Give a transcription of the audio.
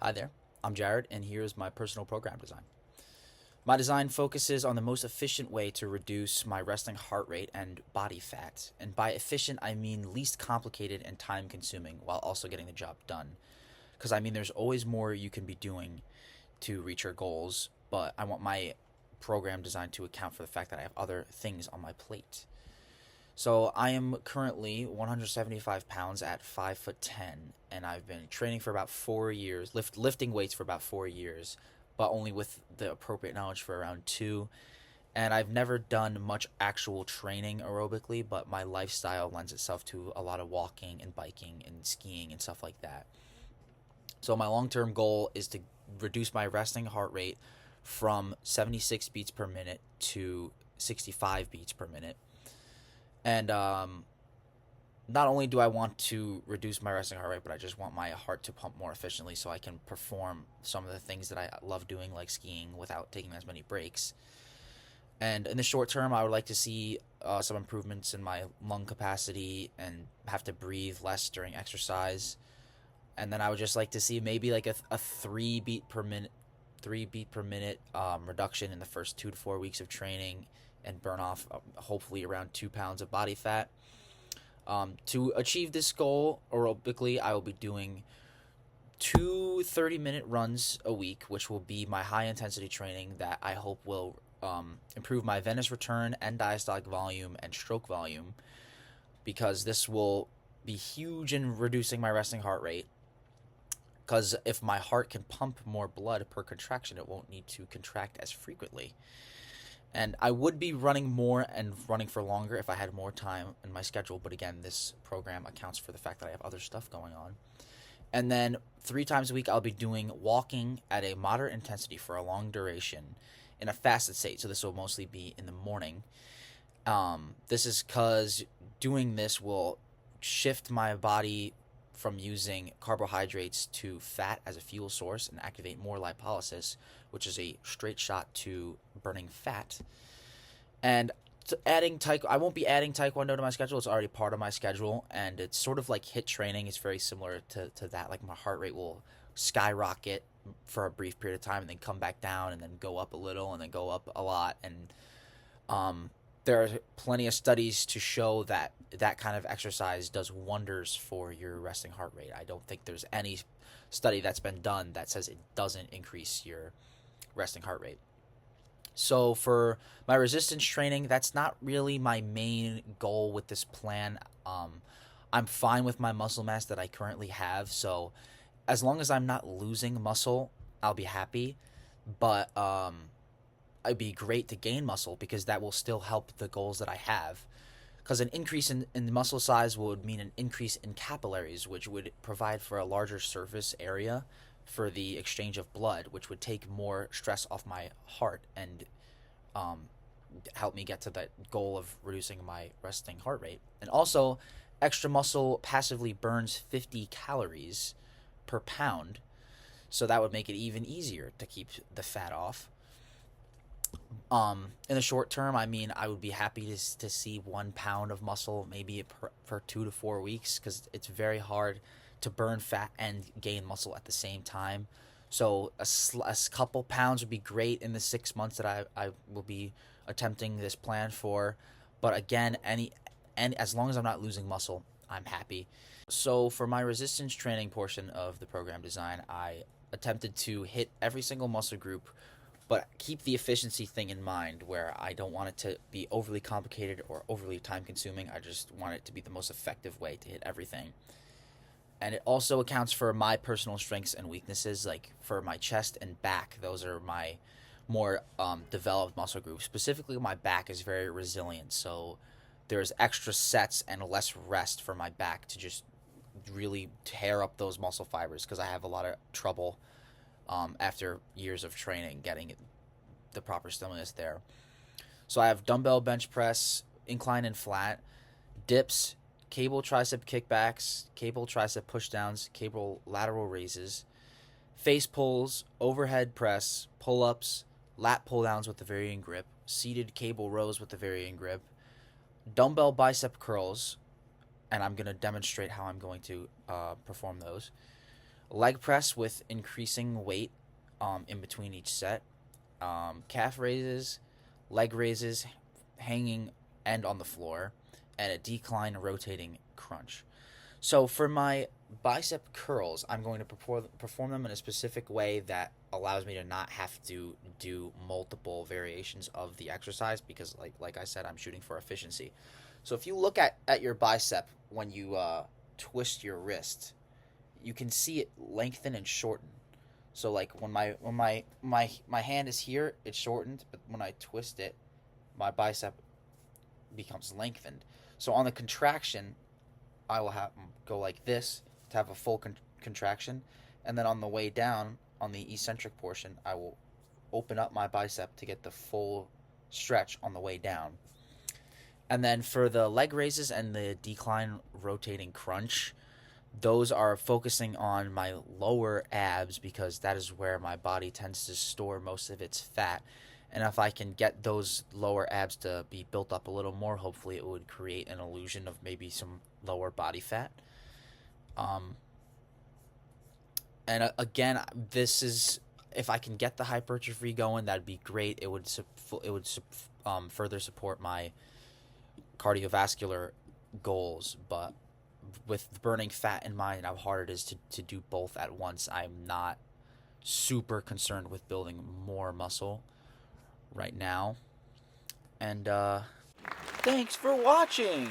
Hi there, I'm Jared, and here's my personal program design. My design focuses on the most efficient way to reduce my resting heart rate and body fat. And by efficient, I mean least complicated and time consuming while also getting the job done. Because there's always more you can be doing to reach your goals, but I want my program designed to account for the fact that I have other things on my plate. So I am currently 175 pounds at 5'10", and I've been training for about 4 years, lifting weights for about 4 years, but only with the appropriate knowledge for around two. And I've never done much actual training aerobically, but my lifestyle lends itself to a lot of walking and biking and skiing and stuff like that. So my long-term goal is to reduce my resting heart rate from 76 beats per minute to 65 beats per minute. And not only do I want to reduce my resting heart rate, but I just want my heart to pump more efficiently so I can perform some of the things that I love doing, like skiing, without taking as many breaks. And in the short term, I would like to see some improvements in my lung capacity and have to breathe less during exercise. And then I would just like to see maybe like a 3 beat per minute reduction in the first 2 to 4 weeks of training and burn off hopefully around 2 pounds of body fat. To achieve this goal aerobically, I will be doing two 30-minute runs a week, which will be my high intensity training that I hope will improve my venous return and diastolic volume and stroke volume, because this will be huge in reducing my resting heart rate. Because if my heart can pump more blood per contraction, it won't need to contract as frequently. And I would be running more and running for longer if I had more time in my schedule. But again, this program accounts for the fact that I have other stuff going on. And then 3 times a week, I'll be doing walking at a moderate intensity for a long duration in a fasted state. So this will mostly be in the morning. This is because doing this will shift my body from using carbohydrates to fat as a fuel source and activate more lipolysis, which is a straight shot to burning fat. And I won't be adding taekwondo to my schedule. It's already part of my schedule, and it's sort of like HIIT training. It's very similar to that. Like, my heart rate will skyrocket for a brief period of time and then come back down and then go up a little and then go up a lot. And there are plenty of studies to show that that kind of exercise does wonders for your resting heart rate. I don't think there's any study that's been done that says it doesn't increase your resting heart rate. So for my resistance training, that's not really my main goal with this plan. I'm fine with my muscle mass that I currently have, so as long as I'm not losing muscle, I'll be happy. But it'd be great to gain muscle, because that will still help the goals that I have. Because an increase in muscle size would mean an increase in capillaries, which would provide for a larger surface area for the exchange of blood, which would take more stress off my heart and help me get to that goal of reducing my resting heart rate. And also, extra muscle passively burns 50 calories per pound, so that would make it even easier to keep the fat off. In the short term, I would be happy to see 1 pound of muscle maybe for 2 to 4 weeks, because it's very hard to burn fat and gain muscle at the same time. So a couple pounds would be great in the 6 months that I will be attempting this plan for. But again, as long as I'm not losing muscle, I'm happy. So for my resistance training portion of the program design, I attempted to hit every single muscle group, but keep the efficiency thing in mind, where I don't want it to be overly complicated or overly time consuming. I just want it to be the most effective way to hit everything. And it also accounts for my personal strengths and weaknesses. Like for my chest and back, those are my more developed muscle groups. Specifically, my back is very resilient, so there's extra sets and less rest for my back to just really tear up those muscle fibers, because I have a lot of trouble after years of training getting the proper stimulus there. So I have dumbbell bench press, incline and flat, dips, cable tricep kickbacks, cable tricep pushdowns, cable lateral raises, face pulls, overhead press, pull-ups, lat pull-downs with the varying grip, seated cable rows with the varying grip, dumbbell bicep curls, and I'm going to demonstrate how I'm going to perform those. leg press with increasing weight in between each set, calf raises, leg raises, hanging and on the floor, and a decline rotating crunch. So for my bicep curls, I'm going to perform them in a specific way that allows me to not have to do multiple variations of the exercise because, like I said, I'm shooting for efficiency. So if you look at your bicep when you twist your wrist, you can see it lengthen and shorten. So like when my hand is here, it's shortened, but when I twist it, my bicep becomes lengthened. So on the contraction, I will have go like this to have a full contraction, and then on the way down, on the eccentric portion, I will open up my bicep to get the full stretch on the way down. And then for the leg raises and the decline rotating crunch, those are focusing on my lower abs because that is where my body tends to store most of its fat. And if I can get those lower abs to be built up a little more, hopefully it would create an illusion of maybe some lower body fat. Um, and again, this is if I can get the hypertrophy going, that'd be great. It would further support my cardiovascular goals, but with burning fat in mind and how hard it is to do both at once, I'm not super concerned with building more muscle right now. And thanks for watching!